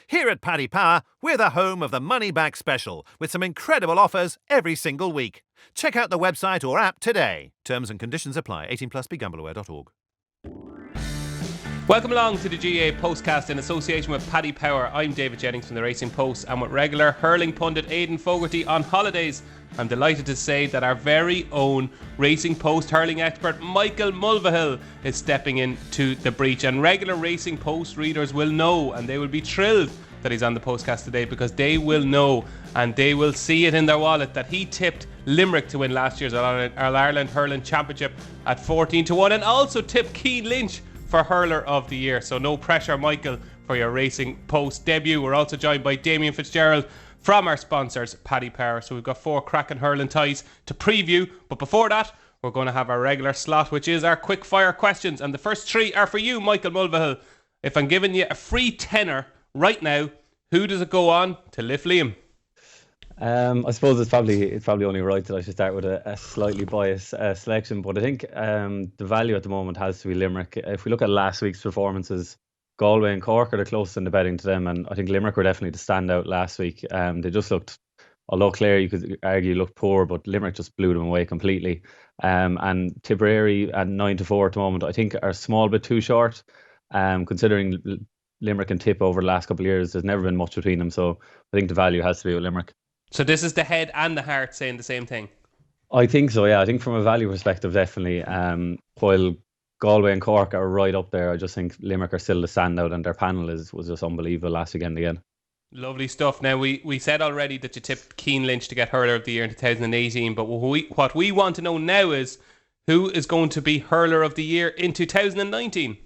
Here at Paddy Power, we're the home of the Money Back Special, with some incredible offers every single week. Check out the website or app today. Terms and conditions apply. 18 plus begambleaware.org. Welcome along to the GAA Postcast in association with Paddy Power. I'm David Jennings from the Racing Post, and with regular hurling pundit Aidan Fogarty on holidays, I'm delighted to say that our very own Racing Post hurling expert Michael Mulvihill is stepping into the breach, and regular Racing Post readers will know, and they will be thrilled that he's on the Postcast today, because they will know and they will see it in their wallet that he tipped Limerick to win last year's All-Ireland Hurling Championship at 14-1, and also tipped Keane Lynch for Hurler of the Year. So no pressure, Michael, for your Racing Post debut. We're also joined by Damien Fitzgerald from our sponsors, Paddy Power. So we've got 4 cracking hurling ties to preview. But before that, we're going to have our regular slot, which is our quick-fire questions. And the first 3 are for you, Michael Mulvihill. If I'm giving you a free tenner right now, who does it go on to lift Liam? I suppose it's probably only right that I should start with a slightly biased selection, but I think the value at the moment has to be Limerick. If we look at last week's performances, Galway and Cork are the closest in the betting to them, and I think Limerick were definitely the standout last week. They just looked, although Clare you could argue looked poor, but Limerick just blew them away completely. And Tipperary at 9-4 at the moment, I think are a small bit too short, considering Limerick and Tip over the last couple of years. There's never been much between them, so I think the value has to be with Limerick. So this is the head and the heart saying the same thing? I think so, yeah. I think from a value perspective, definitely. While Galway and Cork are right up there, I just think Limerick are still the standout, and their panel was just unbelievable last weekend again. Lovely stuff. Now, we said already that you tipped Keane Lynch to get Hurler of the Year in 2018, but what we want to know now is who is going to be Hurler of the Year in 2019?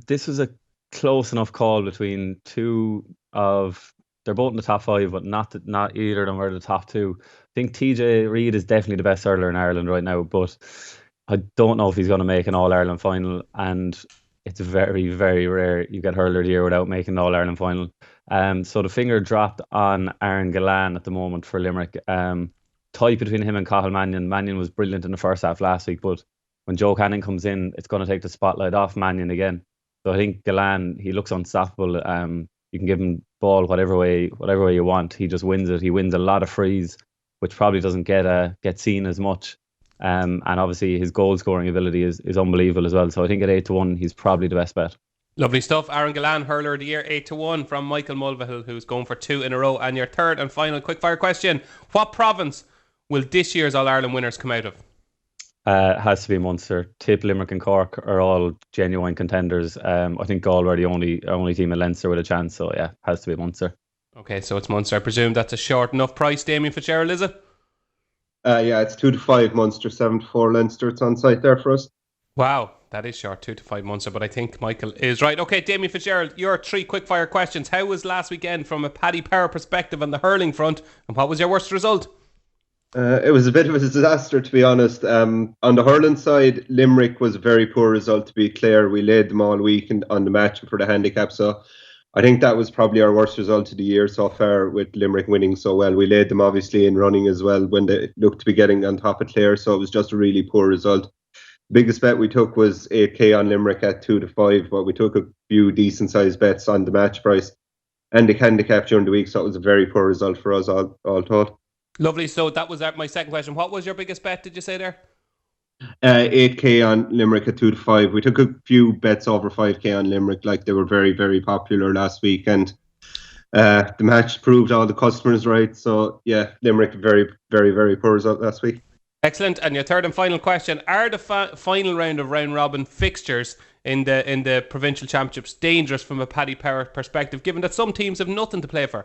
This was a close enough call between two of... They're both in the top 5, but not either of them are the top 2. I think TJ Reid is definitely the best hurler in Ireland right now, but I don't know if he's going to make an All-Ireland final, and it's very, very rare you get Hurler of the Year without making an All-Ireland final. So the finger dropped on Aaron Gillan at the moment for Limerick. Tight between him and Cathal Mannion. Mannion was brilliant in the first half last week, but when Joe Canning comes in, it's going to take the spotlight off Mannion again. So I think Gillan, he looks unstoppable. You can give him ball whatever way you want. He just wins it. He wins a lot of frees, which probably doesn't get seen as much. And obviously his goal scoring ability is unbelievable as well. So I think at 8-1, he's probably the best bet. Lovely stuff. Aaron Gillan, Hurler of the Year, 8-1 from Michael Mulvihill, who's going for 2 in a row. And your third and final quickfire question: what province will this year's All-Ireland winners come out of? It has to be Munster. Tip, Limerick and Cork are all genuine contenders. I think Galway are the only team in Leinster with a chance, so yeah, it has to be Munster. Okay, so it's Munster. I presume that's a short enough price, Damien Fitzgerald, is it? Yeah, it's 2-5 Munster, 7-4 Leinster. It's on site there for us. Wow, that is short, 2-5 Munster, but I think Michael is right. Okay, Damien Fitzgerald, your 3 quickfire questions. How was last weekend from a Paddy Power perspective on the hurling front, and what was your worst result? It was a bit of a disaster, to be honest. On the hurling side, Limerick was a very poor result to be clear. We laid them all week on the match for the handicap, so I think that was probably our worst result of the year so far, with Limerick winning so well. We laid them obviously in running as well when they looked to be getting on top of Clare, so it was just a really poor result. Biggest bet we took was 8k on Limerick at 2-5, but we took a few decent sized bets on the match price and the handicap during the week, so it was a very poor result for us all told. Lovely. So that was my second question. What was your biggest bet, did you say there? 8k on Limerick at 2-5. We took a few bets over 5k on Limerick, like they were very, very popular last week, and the match proved all the customers right. So yeah, Limerick very, very, very poor result last week. Excellent. And your third and final question: are the final round of round robin fixtures in the provincial championships dangerous from a Paddy Power perspective, given that some teams have nothing to play for?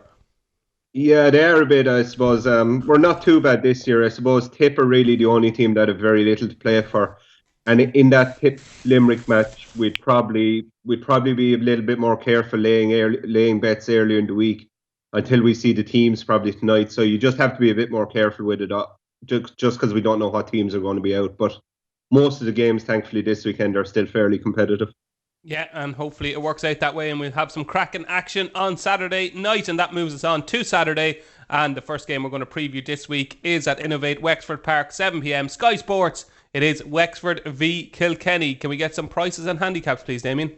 Yeah, they are a bit, I suppose. We're not too bad this year. I suppose Tip are really the only team that have very little to play for. And in that Tip Limerick match, we'd probably be a little bit more careful laying bets earlier in the week until we see the teams probably tonight. So you just have to be a bit more careful with it, just because we don't know what teams are going to be out. But most of the games, thankfully, this weekend are still fairly competitive. Yeah, and hopefully it works out that way, and we'll have some cracking action on Saturday night, and that moves us on to Saturday. And the first game we're going to preview this week is at Innovate Wexford Park, 7 p.m. Sky Sports. It is Wexford v Kilkenny. Can we get some prices and handicaps, please, Damien?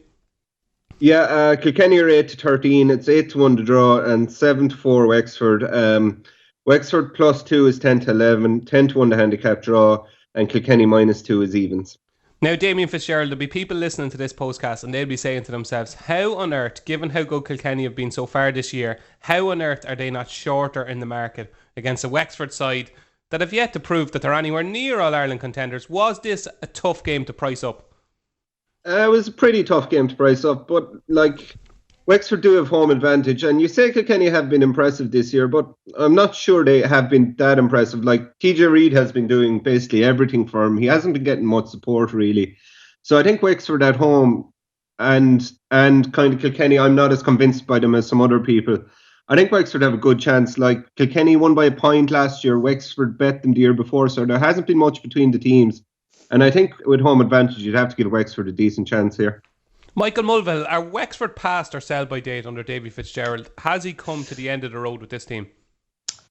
Yeah, Kilkenny are 8-13. It's 8-1 to draw and 7-4 Wexford. Wexford +2 is 10-11, 10-1 the handicap draw, and Kilkenny -2 is evens. Now, Damien Fitzgerald, there'll be people listening to this podcast and they'll be saying to themselves, how on earth, given how good Kilkenny have been so far this year, how on earth are they not shorter in the market against a Wexford side that have yet to prove that they're anywhere near All-Ireland contenders? Was this a tough game to price up? It was a pretty tough game to price up, but Wexford do have home advantage, and you say Kilkenny have been impressive this year, but I'm not sure they have been that impressive. TJ Reid has been doing basically everything for him. He hasn't been getting much support really. So I think Wexford at home and kind of Kilkenny, I'm not as convinced by them as some other people. I think Wexford have a good chance. Kilkenny won by a point last year. Wexford bet them the year before, so there hasn't been much between the teams. And I think with home advantage, you'd have to give Wexford a decent chance here. Michael Mulville, are Wexford past or sell-by date under Davy Fitzgerald? Has he come to the end of the road with this team?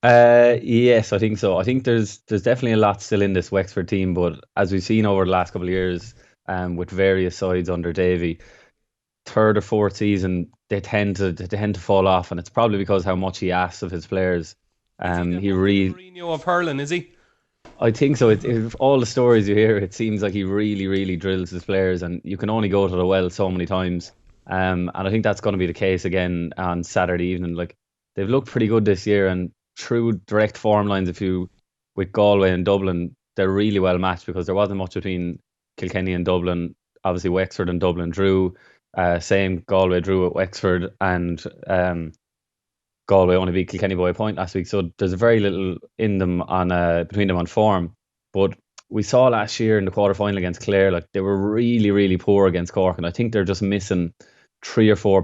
Yes, I think so. I think there's definitely a lot still in this Wexford team, but as we've seen over the last couple of years, with various sides under Davy, third or fourth season they tend to fall off, and it's probably because how much he asks of his players. He really Mourinho of hurling, is he? I think so. If all the stories you hear, it seems like he really, really drills his players, and you can only go to the well so many times. And I think that's going to be the case again on Saturday evening. They've looked pretty good this year, and through direct form lines, with Galway and Dublin, they're really well matched because there wasn't much between Kilkenny and Dublin. Obviously, Wexford and Dublin drew. Same Galway drew at Wexford, and Galway only beat Kilkenny by a point last week, so there's very little in them between them on form. But we saw last year in the quarter-final against Clare, they were really, really poor against Cork, and I think they're just missing 3 or 4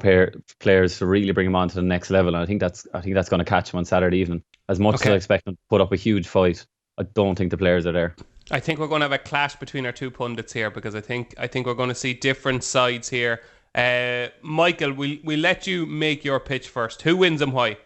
players to really bring them on to the next level. And I think that's going to catch them on Saturday evening. As much as I expect them to put up a huge fight, I don't think the players are there. I think we're going to have a clash between our two pundits here, because I think we're going to see different sides here. Michael, we'll let you make your pitch first. Who wins and why?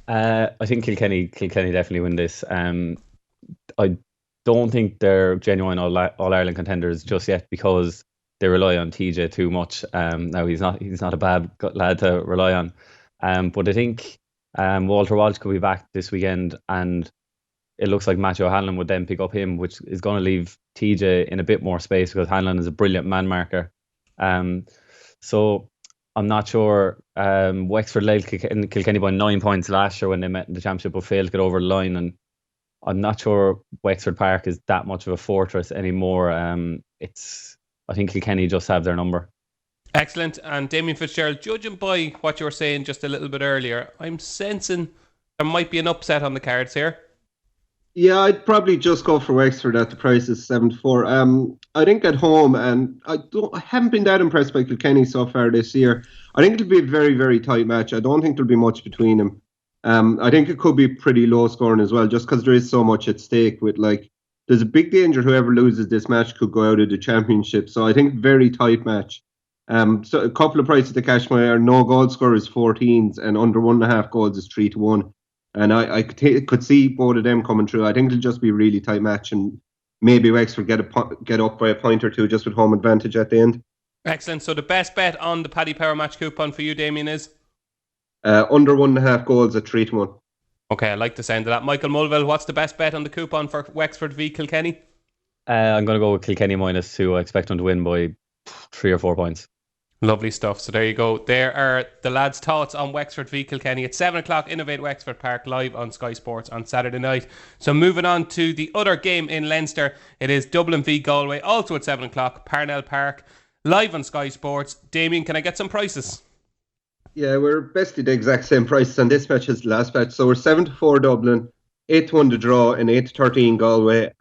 I think Kilkenny definitely win this. I don't think they're genuine All-Ireland contenders just yet because they rely on TJ too much. Now he's not a bad lad to rely on. But I think Walter Walsh could be back this weekend, and it looks like Matthew Hanlon would then pick up him, which is going to leave TJ in a bit more space because Hanlon is a brilliant man marker. So I'm not sure. Wexford led Kilkenny by 9 points last year when they met in the championship, but failed to get over the line. And I'm not sure Wexford Park is that much of a fortress anymore. I think Kilkenny just have their number. Excellent. And Damien Fitzgerald, judging by what you were saying just a little bit earlier, I'm sensing there might be an upset on the cards here. Yeah, I'd probably just go for Wexford at the price is 7-4. I think at home, and I haven't been that impressed by Kilkenny so far this year. I think it'll be a very, very tight match. I don't think there'll be much between them. I think it could be pretty low scoring as well, just because there is so much at stake. There's a big danger whoever loses this match could go out of the championship. So I think very tight match. So a couple of prices to catch my eye are no goal scorer is 14s, and under 1.5 goals is 3-1. And I could see both of them coming through. I think it'll just be a really tight match, and maybe Wexford get up by a point or two just with home advantage at the end. Excellent. So the best bet on the Paddy Power match coupon for you, Damien, is? Under 1.5 goals at 3-1. Okay, I like the sound of that. Michael Mulville, what's the best bet on the coupon for Wexford v Kilkenny? I'm going to go with Kilkenny -2. I expect them to win by 3 or 4 points. Lovely stuff. So there you go. There are the lads' thoughts on Wexford v Kilkenny at 7 o'clock. Innovate Wexford Park live on Sky Sports on Saturday night. So moving on to the other game in Leinster, it is Dublin v Galway, also at 7 o'clock, Parnell Park, live on Sky Sports. Damien, can I get some prices? Yeah, we're basically the exact same prices on this match as the last match. So we're 7-4 Dublin, 8-1 to draw, and 8-13 Galway.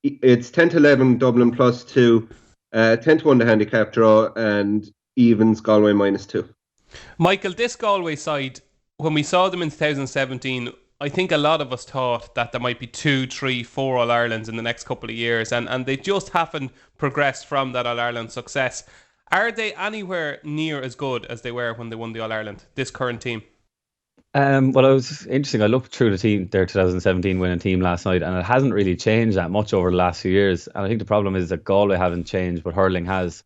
It's 10-11 Dublin +2. 10-1 the handicap draw, and evens Galway -2. Michael, this Galway side, when we saw them in 2017, I think a lot of us thought that there might be 2, 3, 4 All-Irelands in the next couple of years, and they just haven't progressed from that All-Ireland success. Are they anywhere near as good as they were when they won the All-Ireland, this current team? Well, it was interesting. I looked through their 2017 winning team last night, and it hasn't really changed that much over the last few years. And I think the problem is that Galway haven't changed, but Hurling has.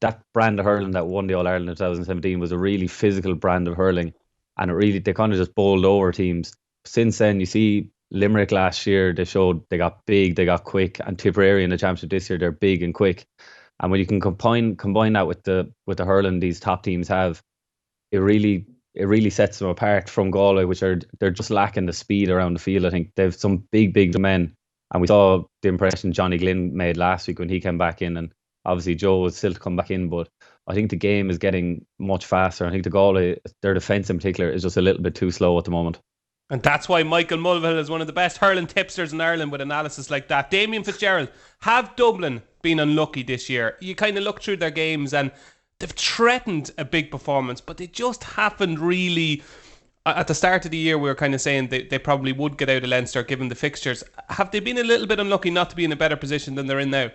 that brand of hurling that won the All-Ireland in 2017 was a really physical brand of hurling, and they kind of just bowled over teams. Since then, you see Limerick last year, they showed they got big, they got quick, and Tipperary in the championship this year, they're big and quick. And when you can combine that with the hurling these top teams have, it really sets them apart from Galway, which they're just lacking the speed around the field. I think they've some big men, and we saw the impression Johnny Glynn made last week when he came back in, and obviously Joe was still to come back in, but I think the game is getting much faster. I think the Galway, their defence in particular, is just a little bit too slow at the moment. And that's why Michael Mulvihill is one of the best hurling tipsters in Ireland with analysis like that. Damien Fitzgerald, have Dublin been unlucky this year? You kind of look through their games and they've threatened a big performance, but they just haven't really. At the start of the year, we were kind of saying they probably would get out of Leinster given the fixtures. Have they been a little bit unlucky not to be in a better position than they're in now?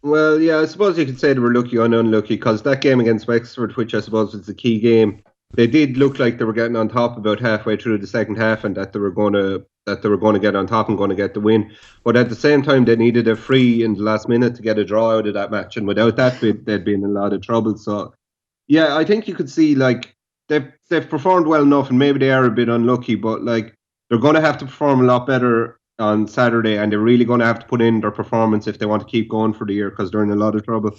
Well, yeah, I suppose you could say they were lucky and unlucky, because that game against Wexford, which I suppose was the key game, they did look like they were getting on top about halfway through the second half, and that they were going to get on top and going to get the win. But at the same time, they needed a free in the last minute to get a draw out of that match, and without that, they'd be in a lot of trouble. So, yeah, I think you could see like they've performed well enough, and maybe they are a bit unlucky, but like they're going to have to perform a lot better on Saturday, and they're really going to have to put in their performance if they want to keep going for the year, because they're in a lot of trouble.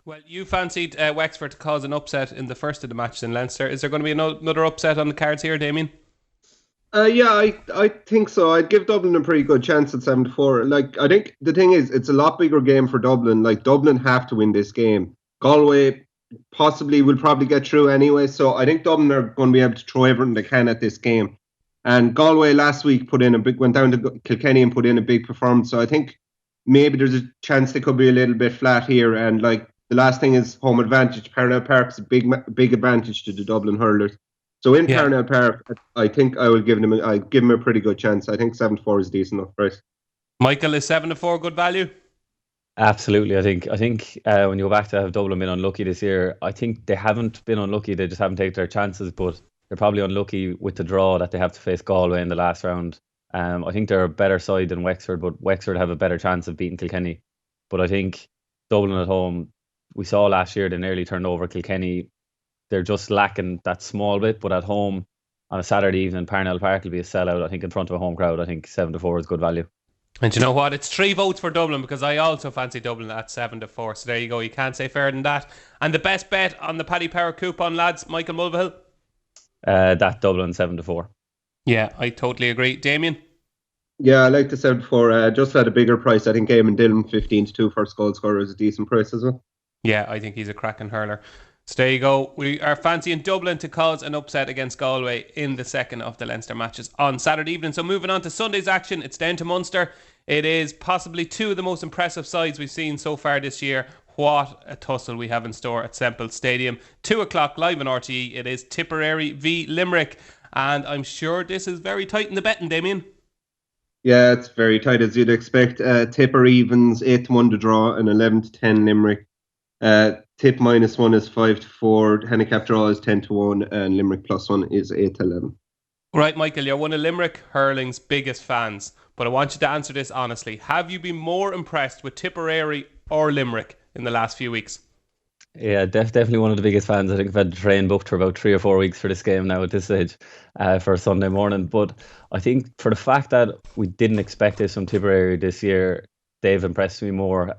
Well, you fancied Wexford to cause an upset in the first of the matches in Leinster. Is there going to be another upset on the cards here, Damien? Yeah, I think so. I'd give Dublin a pretty good chance at 7-4. Like, I think the thing is, it's a lot bigger game for Dublin. Like, Dublin have to win this game. Galway possibly will probably get through anyway. So I think Dublin are going to be able to throw everything they can at this game. And Galway last week went down to Kilkenny and put in a big performance. So I think maybe there's a chance they could be a little bit flat here. And like, the last thing is home advantage. Parnell Park is a big advantage to the Dublin hurlers. So in Parnell Park, I think I will give them a pretty good chance. I think 7-4 is decent enough price. Michael, is 7-4 good value? Absolutely. I think when you go back to have Dublin been unlucky this year, I think they haven't been unlucky. They just haven't taken their chances, but they're probably unlucky with the draw that they have to face Galway in the last round. I think they're a better side than Wexford, but Wexford have a better chance of beating Kilkenny. But I think Dublin at home, we saw last year they nearly turned over Kilkenny. They're just lacking that small bit, but at home on a Saturday evening, Parnell Park will be a sellout. I think in front of a home crowd, I think 7-4 is good value. And you know what? It's 3 votes for Dublin, because I also fancy Dublin at 7-4. So there you go. You can't say fairer than that. And the best bet on the Paddy Power coupon, lads, Michael Mulvihill? That Dublin 7-4. Yeah, I totally agree. Damien? Yeah, I like the 7-4. Just at a bigger price. I think Eamon Dillon 15-2 first goal scorer is a decent price as well. Yeah, I think he's a cracking hurler. So there you go. We are fancying Dublin to cause an upset against Galway in the second of the Leinster matches on Saturday evening. So moving on to Sunday's action, it's down to Munster. It is possibly two of the most impressive sides we've seen so far this year. What a tussle we have in store at Semple Stadium. 2 o'clock live on RTE. It is Tipperary v Limerick. And I'm sure this is very tight in the betting, Damien. Yeah, it's very tight as you'd expect. Tipper evens 8-1 to draw and 11-10 Limerick. Tip -1 is 5-4. Handicap draw is 10-1, and Limerick +1 is 8-11. Right, Michael, you're one of Limerick Hurling's biggest fans, but I want you to answer this honestly. Have you been more impressed with Tipperary or Limerick in the last few weeks? Yeah, definitely one of the biggest fans. I think I've had the train booked for about 3 or 4 weeks for this game now at this stage, for a Sunday morning. But I think for the fact that we didn't expect this from Tipperary this year, they've impressed me more.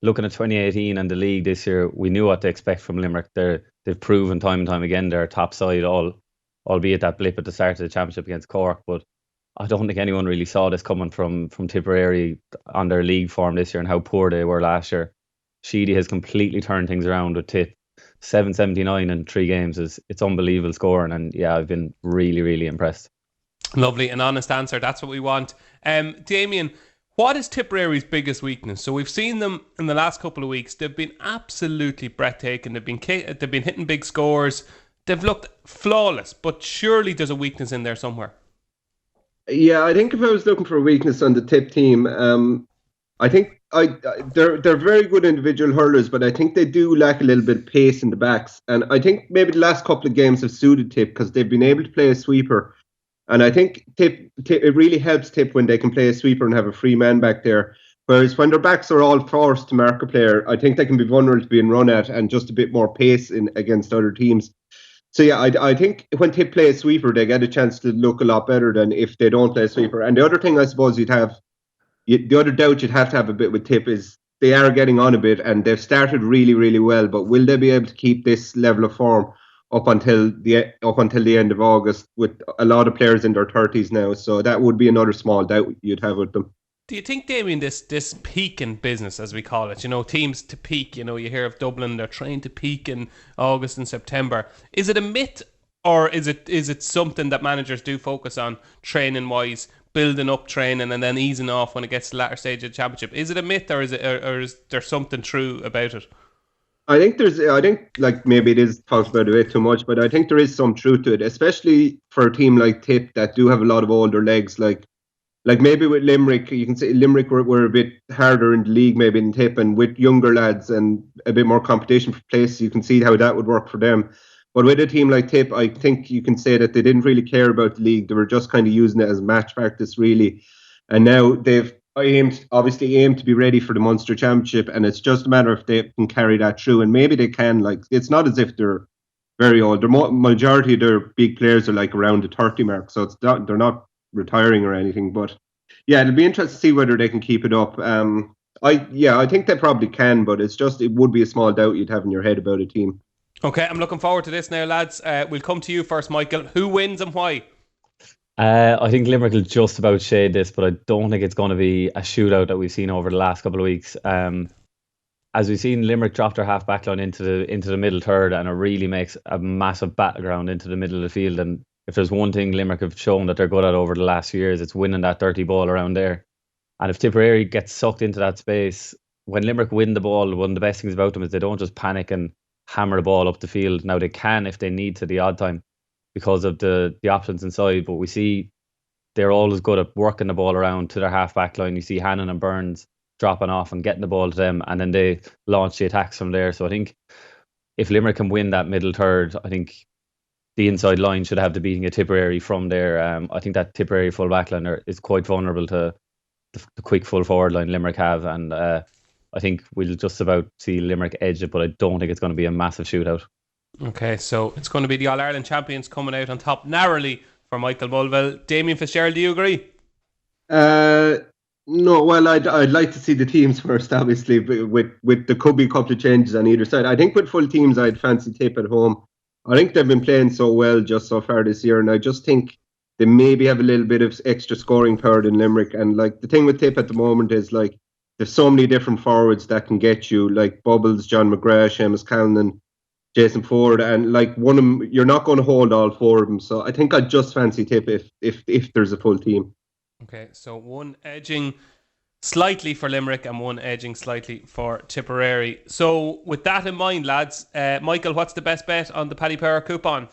Looking at 2018 and the league this year, we knew what to expect from Limerick. They've proven time and time again they're top side, albeit that blip at the start of the championship against Cork. But I don't think anyone really saw this coming from Tipperary on their league form this year and how poor they were last year. Sheedy has completely turned things around with Tip. 779 in 3 games it's unbelievable scoring, and yeah, I've been really, really impressed. Lovely, an honest answer. That's what we want. Damien, what is Tipperary's biggest weakness? So we've seen them in the last couple of weeks. They've been absolutely breathtaking. They've been hitting big scores. They've looked flawless, but surely there's a weakness in there somewhere. Yeah, I think if I was looking for a weakness on the Tip team, I think they're very good individual hurlers, but I think they do lack a little bit of pace in the backs. And I think maybe the last couple of games have suited Tip because they've been able to play a sweeper. And I think Tip it really helps Tip when they can play a sweeper and have a free man back there. Whereas when their backs are all forced to mark a player, I think they can be vulnerable to being run at and just a bit more pace against other teams. So yeah, I think when Tip play a sweeper, they get a chance to look a lot better than if they don't play a sweeper. And the other thing I suppose the other doubt you'd have to have a bit with Tip is they are getting on a bit and they've started really, really well. But will they be able to keep this level of form up until the end of August with a lot of players in their 30s now? So that would be another small doubt you'd have with them. Do you think, Damien, this peaking business, as we call it, teams to peak, you hear of Dublin, they're trying to peak in August and September. Is it a myth, or is it something that managers do focus on training-wise, building up training and then easing off when it gets to the latter stage of the championship? Is it a myth, or is there something true about it? I think like maybe it is talked about a bit too much, but I think there is some truth to it, especially for a team like Tip that do have a lot of older legs. Like maybe with Limerick, you can say Limerick were a bit harder in the league maybe than Tip, and with younger lads and a bit more competition for places, you can see how that would work for them. But with a team like Tip, I think you can say that they didn't really care about the league. They were just kind of using it as match practice, really. And now they've obviously aimed to be ready for the Munster Championship, and it's just a matter if they can carry that through. And maybe they can. Like, it's not as if they're very old. The majority of their big players are like around the 30 mark, so they're not retiring or anything. But yeah, it'll be interesting to see whether they can keep it up. I think they probably can, but it would be a small doubt you'd have in your head about a team. Okay, I'm looking forward to this now, lads. We'll come to you first, Michael. Who wins and why? I think Limerick will just about shade this, but I don't think it's going to be a shootout that we've seen over the last couple of weeks. As we've seen, Limerick drop their half back line into the middle third, and it really makes a massive battleground into the middle of the field. And if there's one thing Limerick have shown that they're good at over the last few years, it's winning that dirty ball around there. And if Tipperary gets sucked into that space, when Limerick win the ball, one of the best things about them is they don't just panic and hammer the ball up the field. Now they can if they need to the odd time because of the options inside, but we see they're always good at working the ball around to their half back line. You see Hannon and Burns dropping off and getting the ball to them, and then they launch the attacks from there. So I think if Limerick can win that middle third, I think the inside line should have the beating of Tipperary from there. I think that Tipperary full back line is quite vulnerable to the quick full forward line Limerick have, and I think we'll just about see Limerick edge it, but I don't think it's going to be a massive shootout. Okay, so it's going to be the All-Ireland champions coming out on top narrowly for Michael Mulville. Damien Fitzgerald, do you agree? No, well, I'd like to see the teams first, obviously, but with there could be a couple of changes on either side. I think with full teams, I'd fancy Tip at home. I think they've been playing so well just so far this year, and I just think they maybe have a little bit of extra scoring power than Limerick. And like the thing with Tip at the moment is like there's so many different forwards that can get you, like Bubbles, John McGrath, Seamus Callanan, Jason Ford, and like one of them, you're not going to hold all four of them. So I think I'd just fancy Tip if there's a full team. Okay, so one edging slightly for Limerick and one edging slightly for Tipperary. So with that in mind, lads, Michael, what's the best bet on the Paddy Power coupon?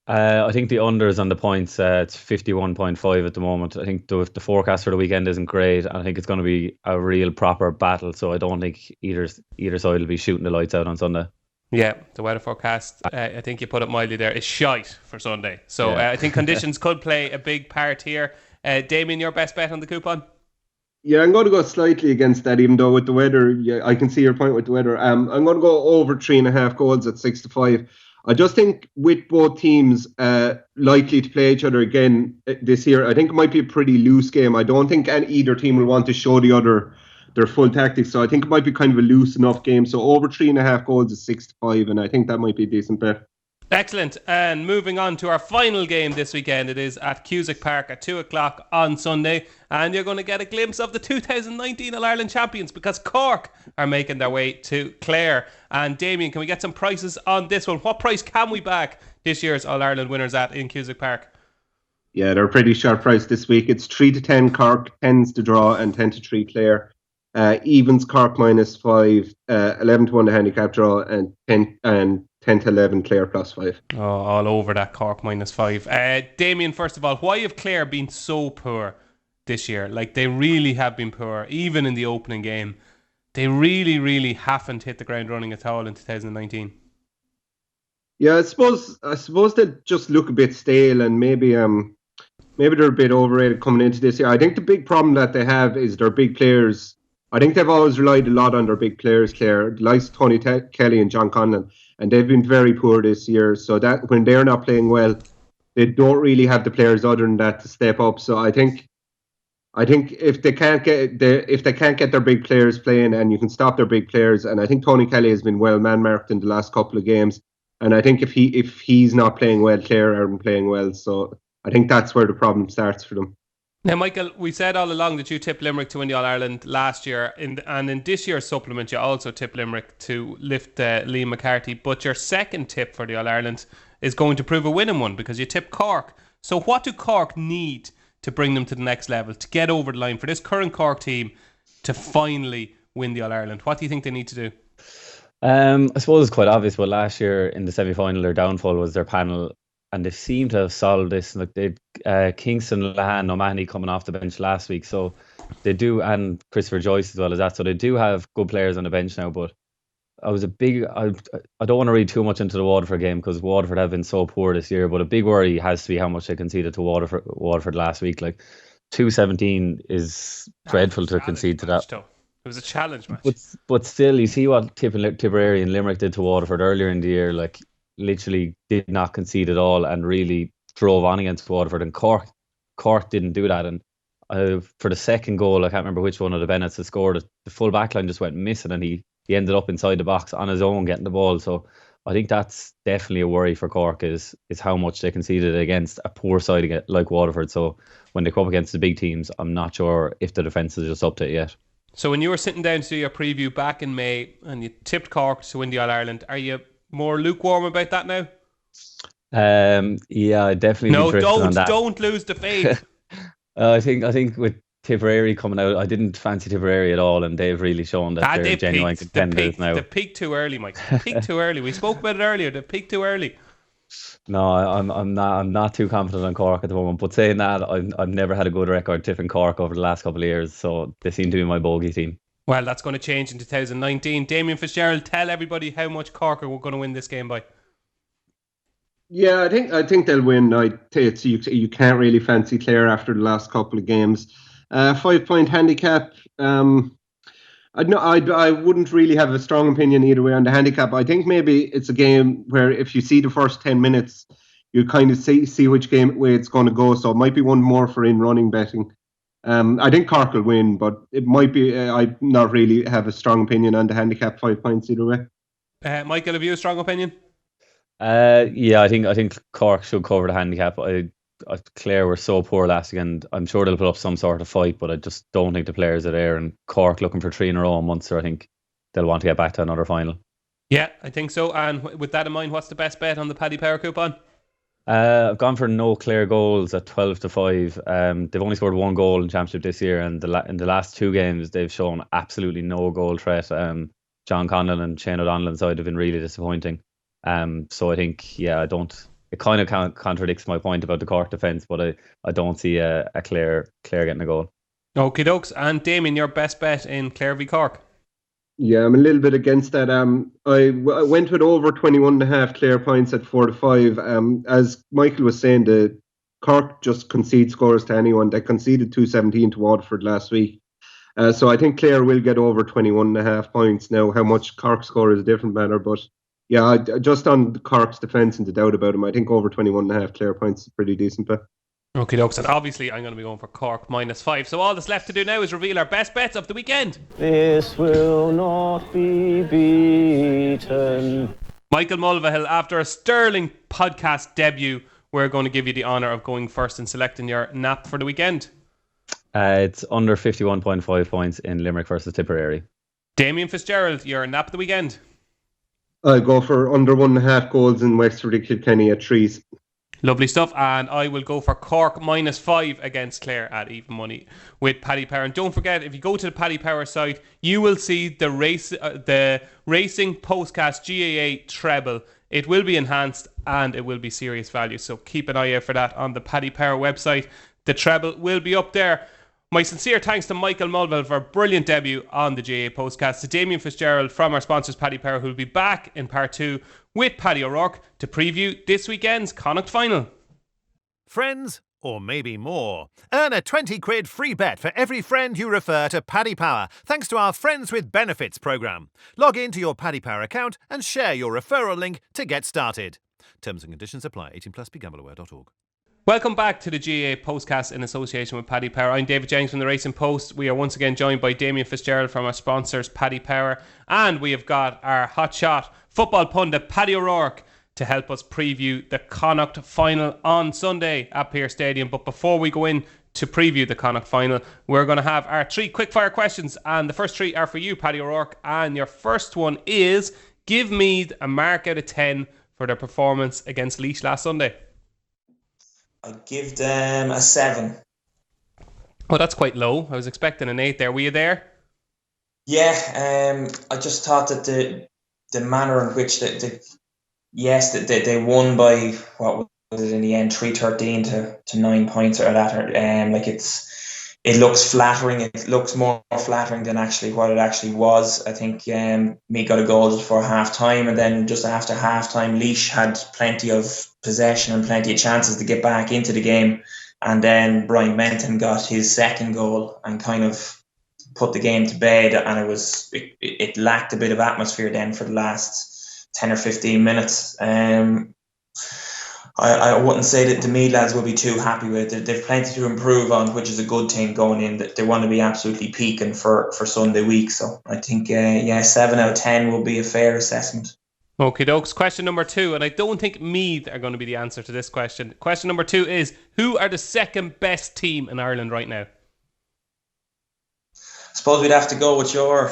I think the unders on the points, it's 51.5 at the moment. I think the forecast for the weekend isn't great. I think it's going to be a real proper battle. So I don't think either side will be shooting the lights out on Sunday. Yeah, the weather forecast, I think you put it mildly there, is shite for Sunday. So I think conditions could play a big part here. Damien, your best bet on the coupon? Yeah, I'm going to go slightly against that, even though with the weather, yeah, I can see your point with the weather. I'm going to go over 3.5 goals at 6-5. I just think with both teams likely to play each other again this year, I think it might be a pretty loose game. I don't think either team will want to show the other their full tactics. So I think it might be kind of a loose enough game. So over 3.5 goals is 6-5, and I think that might be a decent bet. Excellent. And moving on to our final game this weekend, it is at Cusack Park at 2:00 on Sunday, and you're going to get a glimpse of the 2019 All-Ireland champions because Cork are making their way to Clare. And Damien, can we get some prices on this one? What price can we back this year's All-Ireland winners at in Cusack Park? Yeah, they're a pretty sharp price this week. It's 3-10 Cork, 10s to draw, and 10-3 Clare. Evens Cork -5, 11-1 the handicap draw, and 10-11 Clare +5. Oh, all over that Cork -5. Damien, first of all, why have Clare been so poor this year? Like, they really have been poor, even in the opening game. They really, really haven't hit the ground running at all in 2019. Yeah, I suppose they just look a bit stale, and maybe they're a bit overrated coming into this year. I think the big problem that they have is their big players I think they've always relied a lot on their big players, Clare, like Tony Kelly and John Conlon, and they've been very poor this year. So that when they're not playing well, they don't really have the players other than that to step up. So I think if they can't get their big players playing, and you can stop their big players, and I think Tony Kelly has been well man marked in the last couple of games, and I think if he's not playing well, Clare aren't playing well. So I think that's where the problem starts for them. Now, Michael, we said all along that you tipped Limerick to win the All-Ireland last year, and in this year's supplement you also tipped Limerick to lift Liam McCarthy, but your second tip for the All-Ireland is going to prove a winning one because you tipped Cork. So what do Cork need to bring them to the next level, to get over the line, for this current Cork team to finally win the All-Ireland? What do you think they need to do? I suppose it's quite obvious, but last year in the semi-final their downfall was their panel, and they seem to have solved this. Like they Kingston, Lahan, O'Mahony coming off the bench last week, so they do, and Christopher Joyce as well as that, so they do have good players on the bench now. But I don't want to read too much into the Waterford game because Waterford have been so poor this year, but a big worry has to be how much they conceded to Waterford last week. Like 2-17 is dreadful to concede to that. It was a challenge match. But still, you see what Tipperary and Limerick did to Waterford earlier in the year. Like literally did not concede at all and really drove on against Waterford. And Cork didn't do that. And for the second goal, I can't remember which one of the Bennetts had scored it. The full back line just went missing, and he ended up inside the box on his own getting the ball. So I think that's definitely a worry for Cork is how much they conceded against a poor side like Waterford. So when they come up against the big teams, I'm not sure if the defence is just up to it yet. So when you were sitting down to do your preview back in May and you tipped Cork to win the All-Ireland, are you more lukewarm about that now? Yeah, I definitely. No, don't lose the faith. I think with Tipperary coming out, I didn't fancy Tipperary at all, and they've really shown that they're genuine contenders now. They peaked too early, Mike. Peaked too early. We spoke about it earlier. They peaked too early. No, I'm not too confident on Cork at the moment. But saying that, I've never had a good record tipping Cork over the last couple of years, so they seem to be my bogey team. Well, that's going to change in 2019. Damien Fitzgerald, tell everybody how much Cork are going to win this game by. Yeah, I think they'll win. You can't really fancy Clare after the last couple of games. 5-point handicap. I wouldn't really have a strong opinion either way on the handicap. I think maybe it's a game where if you see the first 10 minutes, you kind of see which way it's going to go. So it might be one more for in-running betting. I think Cork will win, but it might be. I not really have a strong opinion on the handicap 5 points either way. Michael, have you a strong opinion? Yeah, I think Cork should cover the handicap. Clare were so poor last weekend. I'm sure they'll put up some sort of fight, but I just don't think the players are there. And Cork looking for 3 in a row in Munster, I think they'll want to get back to another final. Yeah, I think so. And with that in mind, what's the best bet on the Paddy Power coupon? I've gone for no Clare goals at 12-5. They've only scored 1 goal in Championship this year, and in the last 2 games they've shown absolutely no goal threat. John Conlon and Shane O'Donnell side have been really disappointing. So I think, it kind of contradicts my point about the Cork defence, but I don't see a Clare getting a goal. Okie dokes. And Damien, your best bet in Clare v Cork? Yeah, I'm a little bit against that. I went with over 21.5 Clare points at 4-5. As Michael was saying, the Cork just concede scores to anyone. They conceded 2-17 to Waterford last week. So I think Clare will get over 21.5 points. Now, how much Cork score is a different matter, but yeah, just on Cork's defence and the doubt about him, I think over 21.5 Clare points is a pretty decent bet. Okay, dokes, and obviously I'm going to be going for Cork -5. So all that's left to do now is reveal our best bets of the weekend. This will not be beaten. Michael Mulvihill, after a sterling podcast debut, we're going to give you the honour of going first and selecting your nap for the weekend. It's under 51.5 points in Limerick versus Tipperary. Damien Fitzgerald, your nap of the weekend. I'll go for under 1.5 goals in Wexford and Kilkenny at 3. Lovely stuff. And I will go for Cork -5 against Clare at even money with Paddy Power. And don't forget, if you go to the Paddy Power site, you will see the Racing Postcast GAA treble. It will be enhanced and it will be serious value. So keep an eye out for that on the Paddy Power website. The treble will be up there. My sincere thanks to Michael Mulvihill for a brilliant debut on the GAA Postcast, to Damien Fitzgerald from our sponsors Paddy Power, who will be back in part 2 with Paddy O'Rourke to preview this weekend's Connacht final. Friends, Or maybe more. Earn a 20 quid free bet for every friend you refer to Paddy Power, thanks to our Friends with Benefits programme. Log into your Paddy Power account and share your referral link to get started. Terms and conditions apply. 18 plus. BeGambleAware.org. Welcome back to the GAA Postcast in association with Paddy Power. I'm David Jennings from the Racing Post. We are once again joined by Damien Fitzgerald from our sponsors, Paddy Power. And we have got our hotshot football pundit, Paddy O'Rourke, to help us preview the Connacht final on Sunday at Pearse Stadium. But before we go in to preview the Connacht final, we're going to have our 3 quickfire questions. And the first 3 are for you, Paddy O'Rourke. And your first one is, give Meath a mark out of 10 for their performance against Laois last Sunday. I'd give them a 7. Oh, that's quite low. I was expecting an 8 there. Were you there? Yeah, I just thought that the manner in which they won by, what was it in the end, 3-13 to 9 points or that. It looks flattering. It looks more flattering than actually what it actually was. I think Meath got a goal before half time, and then just after half time, Laois had plenty of possession and plenty of chances to get back into the game. And then Brian Menton got his second goal and kind of put the game to bed. And it lacked a bit of atmosphere then for the last 10 or 15 minutes. I wouldn't say that the Meath lads will be too happy with it. They've plenty to improve on, which is a good thing going in. That they want to be absolutely peaking for Sunday week. So I think 7 out of 10 will be a fair assessment. Okie dokes. Question number 2, and I don't think Meath are going to be the answer to this question. Question number 2 is, who are the second best team in Ireland right now? I suppose we'd have to go with your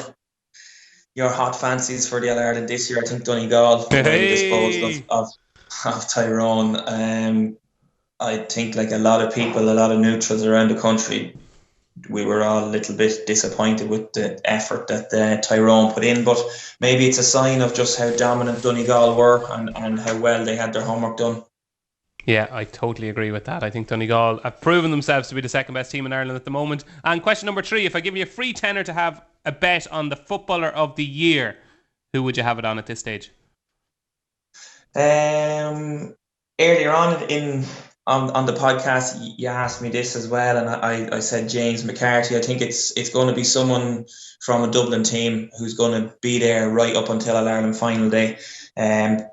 hot fancies for the All-Ireland this year. I think Donegal disposed of Tyrone. I think, like a lot of people, a lot of neutrals around the country, we were all a little bit disappointed with the effort that Tyrone put in, but maybe it's a sign of just how dominant Donegal were and how well they had their homework done. Yeah, I totally agree with that. I think Donegal have proven themselves to be the second best team in Ireland at the moment. And question number 3, if I give you a free tenner to have a bet on the footballer of the year, who would you have it on at this stage? Earlier on the podcast, you asked me this as well, and I said James McCarthy. I think it's going to be someone from a Dublin team who's going to be there right up until All-Ireland final day.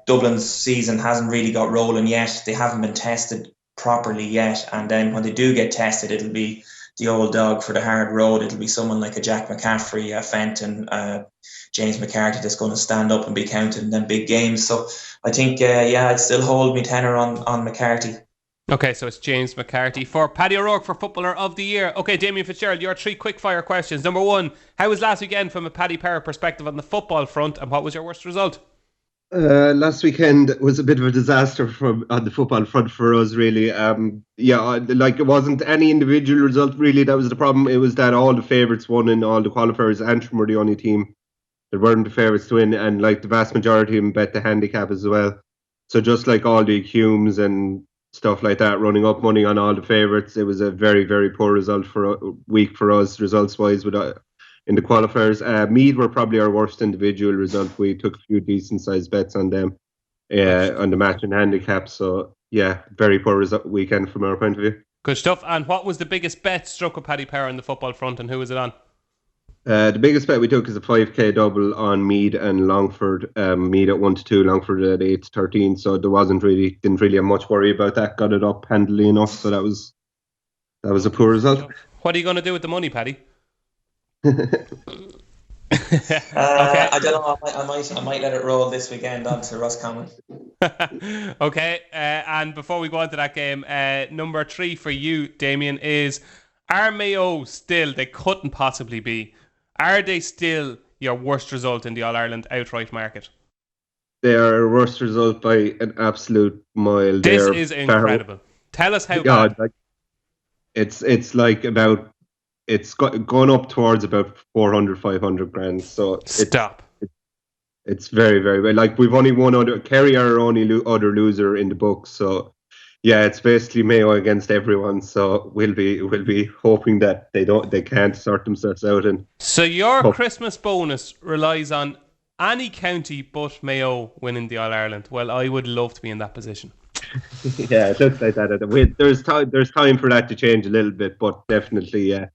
Dublin's season hasn't really got rolling yet. They haven't been tested properly yet, and then when they do get tested, it'll be the old dog for the hard road. It'll be someone like a Jack McCaffrey, a Fenton, James McCarthy that's going to stand up and be counted in them big games. So I think, I'd still hold me tenner on McCarthy. Okay, so it's James McCarthy for Paddy O'Rourke for Footballer of the Year. Okay, Damien Fitzgerald, your 3 quickfire questions. Number 1, how was last weekend from a Paddy Power perspective on the football front, and what was your worst result? Last weekend was a bit of a disaster on the football front for us, really. It wasn't any individual result, really. That was the problem. It was that all the favourites won in all the qualifiers. Antrim were the only team that weren't the favourites to win, and like the vast majority of them bet the handicap as well. So just like all the Humes and stuff like that, running up money on all the favourites, it was a very, very poor result for a week for us, results-wise, in the qualifiers. Meath were probably our worst individual result. We took a few decent-sized bets on them on the match and handicap. So, yeah, very poor weekend from our point of view. Good stuff. And what was the biggest bet struck with Paddy Power on the football front, and who was it on? The biggest bet we took is a 5k double on Meath and Longford. Meath at 1-2, Longford at 8-13. So there didn't really have much worry about that. Got it up handily enough. So that was a poor result. What are you going to do with the money, Paddy? Okay. I don't know. I might let it roll this weekend on to Roscommon. Okay. And before we go on to that game, number 3 for you, Damien, is: are Mayo still? They couldn't possibly be. Are they still your worst result in the All-Ireland outright market? They are our worst result by an absolute mile. This is incredible. Tell us how bad. It's like about, it's gone up towards about 400-500 grand. So stop. It's very, very bad. Like, we've only one other. Kerry are our only other loser in the book. So yeah, it's basically Mayo against everyone. So we'll be hoping that they can't sort themselves out. And so your Christmas bonus relies on any county but Mayo winning the All-Ireland. Well, I would love to be in that position. Yeah, it looks like that. There's time for that to change a little bit, but definitely, yeah,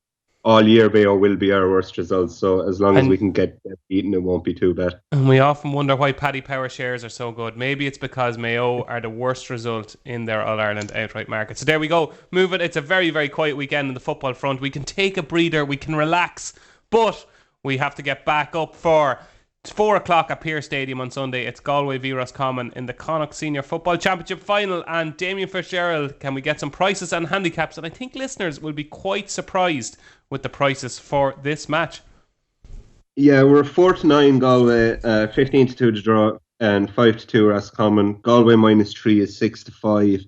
all year Mayo will be our worst results. So as long as we can get beaten, it won't be too bad. And we often wonder why Paddy Power shares are so good. Maybe it's because Mayo are the worst result in their All-Ireland outright market. So there we go. Moving. It's a very, very quiet weekend on the football front. We can take a breather. We can relax. But we have to get back up for 4 o'clock at Pearse Stadium on Sunday. It's Galway v Roscommon in the Connacht Senior Football Championship final. And Damien Fitzgerald, can we get some prices and handicaps? And I think listeners will be quite surprised with the prices for this match. Yeah, we're 4-9 Galway, 15-2 to draw, and 5-2 Roscommon. Galway -3 is 6-5.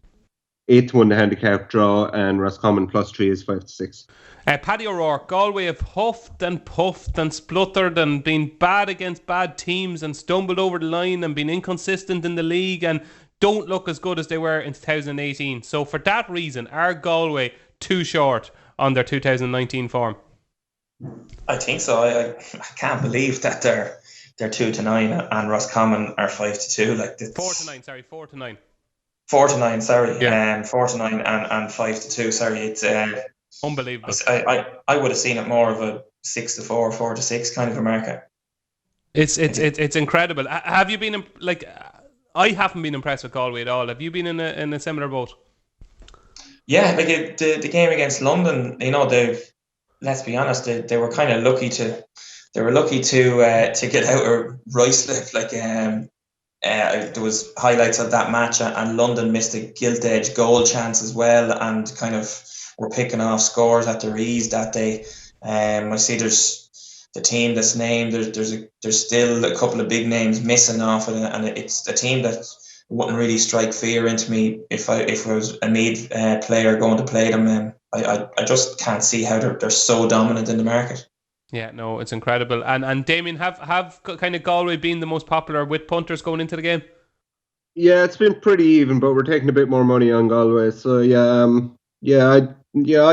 8-1 the handicap draw, and Roscommon +3 is 5-6. Paddy O'Rourke, Galway have huffed and puffed and spluttered and been bad against bad teams and stumbled over the line and been inconsistent in the league and don't look as good as they were in 2018. So for that reason, are Galway too short on their 2019 form? I think so. I can't believe that they're 2-9 and Roscommon are 5-2. Like 4-9. Sorry, 4-9. 4-9. Sorry, yeah. 4-9 and 5-2. Sorry, it's unbelievable. I would have seen it more of a 6-4, 4-6 kind of a market. It's incredible. Have you been I haven't been impressed with Galway at all. Have you been in a similar boat? Yeah, like the game against London, you know, let's be honest, they were kind of lucky to get out of Ruislip. Like there was highlights of that match, and London missed a gilt-edged goal chance as well, and kind of were picking off scores at their ease that day. I see there's the team that's named. There's still a couple of big names missing off it, and it's a team that wouldn't really strike fear into me if I was a Meath player going to play them. I just can't see how they're so dominant in the market. Yeah, no, it's incredible. And Damien, have kind of Galway been the most popular with punters going into the game? Yeah, it's been pretty even, but we're taking a bit more money on Galway. So I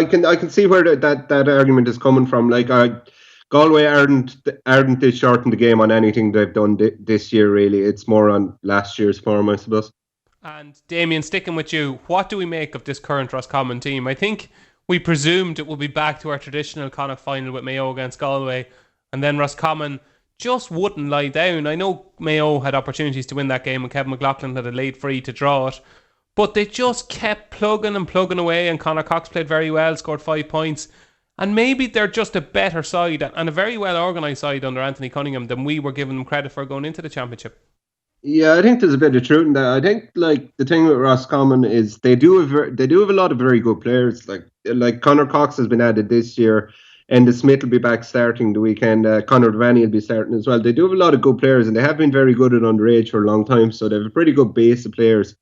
can see where that argument is coming from. Like Galway aren't this short in the game on anything they've done this year. Really, it's more on last year's form, I suppose. And Damien, sticking with you, what do we make of this current Roscommon team? I think we presumed it will be back to our traditional Connacht final with Mayo against Galway, and then Roscommon just wouldn't lie down. I know Mayo had opportunities to win that game, and Kevin McLaughlin had a late free to draw it, but they just kept plugging away, and Conor Cox played very well, scored 5 points, and maybe they're just a better side and a very well organised side under Anthony Cunningham than we were giving them credit for going into the championship. Yeah, I think there's a bit of truth in that. I think like the thing with Roscommon is they do have a lot of very good players. Like Conor Cox has been added this year, and the Smith will be back starting the weekend. Conor Devaney will be starting as well. They do have a lot of good players, and they have been very good at underage for a long time. So they have a pretty good base of players.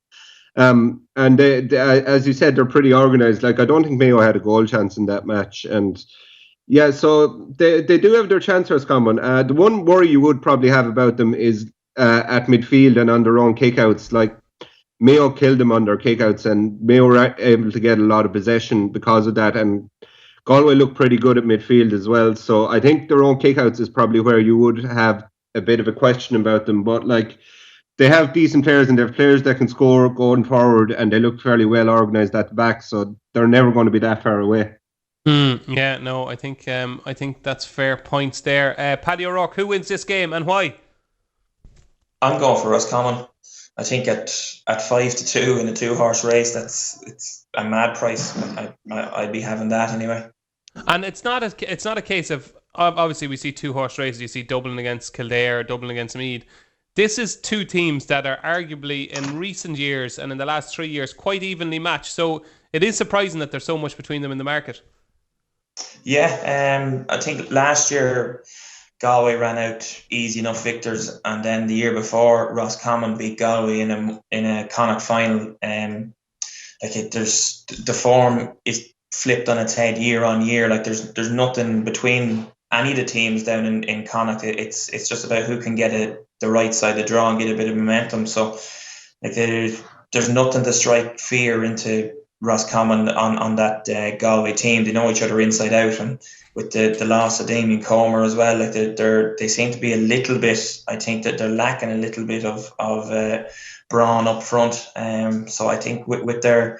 And they, as you said, they're pretty organised. Like I don't think Mayo had a goal chance in that match, and yeah, so they do have their chance, Roscommon. The one worry you would probably have about them is at midfield and on their own kickouts. Like Mayo killed them on their kickouts, and Mayo were able to get a lot of possession because of that. And Galway look pretty good at midfield as well. So I think their own kickouts is probably where you would have a bit of a question about them. But like they have decent players, and they have players that can score going forward, and they look fairly well organised at the back. So they're never going to be that far away. Yeah, no, I think that's fair points there. Paddy O'Rourke, who wins this game and why? I'm going for Roscommon. I think at 5-2 in a 2-horse race, it's a mad price. I'd be having that anyway. And it's not a case of, obviously we see 2-horse races. You see Dublin against Kildare, Dublin against Meath. This is two teams that are arguably in recent years and in the last 3 years quite evenly matched. So it is surprising that there's so much between them in the market. Yeah, I think last year Galway ran out easy enough victors, and then the year before Roscommon beat Galway in a Connacht final. There's the form is flipped on its head year on year. Like there's nothing between any of the teams down in Connacht. It's just about who can get the right side of the draw and get a bit of momentum. So like there's nothing to strike fear into Roscommon on that Galway team. They know each other inside out, and with the loss of Damien Comer as well. Like they seem to be a little bit. I think that they're lacking a little bit of brawn up front. So I think with their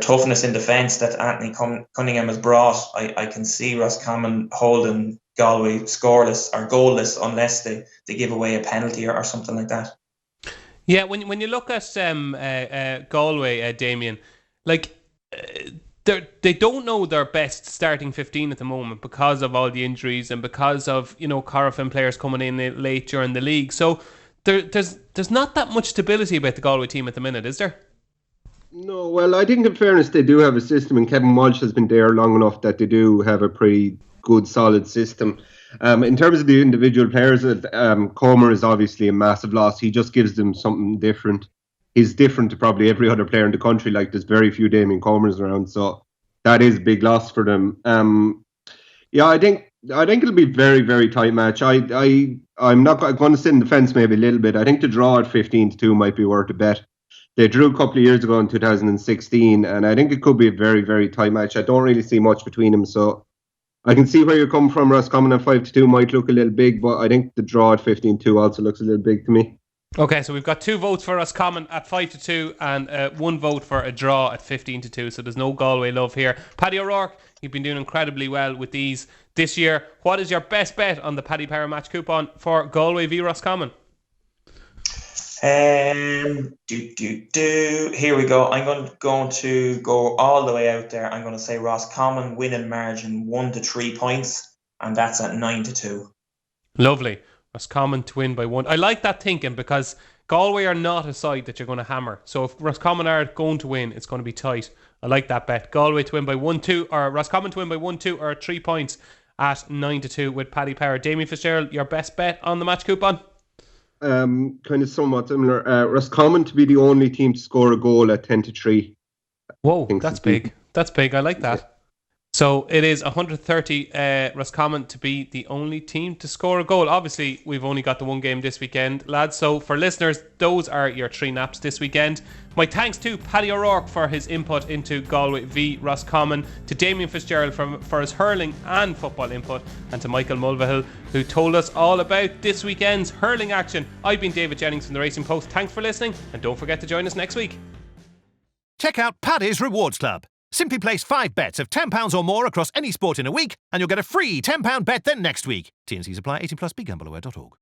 toughness in defence that Anthony Cunningham has brought, I can see Roscommon holding Galway scoreless or goalless unless they give away a penalty or something like that. Yeah, when you look at Galway, Damien, like they don't know their best starting 15 at the moment because of all the injuries and because of Corofin players coming in late during the league. So there's not that much stability about the Galway team at the minute, is there? No, well, I think in fairness they do have a system, and Kevin Walsh has been there long enough that they do have a pretty good, solid system. In terms of the individual players, Comer is obviously a massive loss. He just gives them something different. He's different to probably every other player in the country. Like, there's very few Damien Comers around, so that is a big loss for them. I think it'll be very, very tight match. I'm not going to sit in the fence maybe a little bit. I think the draw at 15-2 might be worth a bet. They drew a couple of years ago in 2016, and I think it could be a very, very tight match. I don't really see much between them, so I can see where you're coming from. Roscommon at 5-2 might look a little big, but I think the draw at 15-2 also looks a little big to me. Okay, so we've got 2 votes for Roscommon at 5-2 and 1 vote for a draw at 15-2. So there's no Galway love here. Paddy O'Rourke, you've been doing incredibly well with these this year. What is your best bet on the Paddy Power match coupon for Galway v Roscommon? Here we go. I'm going to go all the way out there. I'm going to say Roscommon winning margin 1 to 3 points, and that's at 9-2. Lovely. Roscommon to win by 1. I like that thinking because Galway are not a side that you're going to hammer. So if Roscommon are going to win, it's going to be tight. I like that bet. Galway to win by 1-2, or Roscommon to win by 1-2 or 3 points at 9-2 with Paddy Power. Damien Fitzgerald, your best bet on the match coupon? Kind of somewhat similar. Roscommon to be the only team to score a goal at 10-3. Whoa, that's big. That's big. I like that. So it is 130 Roscommon to be the only team to score a goal. Obviously, we've only got the one game this weekend, lads. So for listeners, those are your 3 naps this weekend. My thanks to Paddy O'Rourke for his input into Galway v Roscommon, to Damien Fitzgerald for his hurling and football input, and to Michael Mulvihill, who told us all about this weekend's hurling action. I've been David Jennings from the Racing Post. Thanks for listening, and don't forget to join us next week. Check out Paddy's Rewards Club. Simply place 5 bets of £10 or more across any sport in a week, and you'll get a free £10 bet then next week. T&Cs apply. 18+. BeGambleAware.org.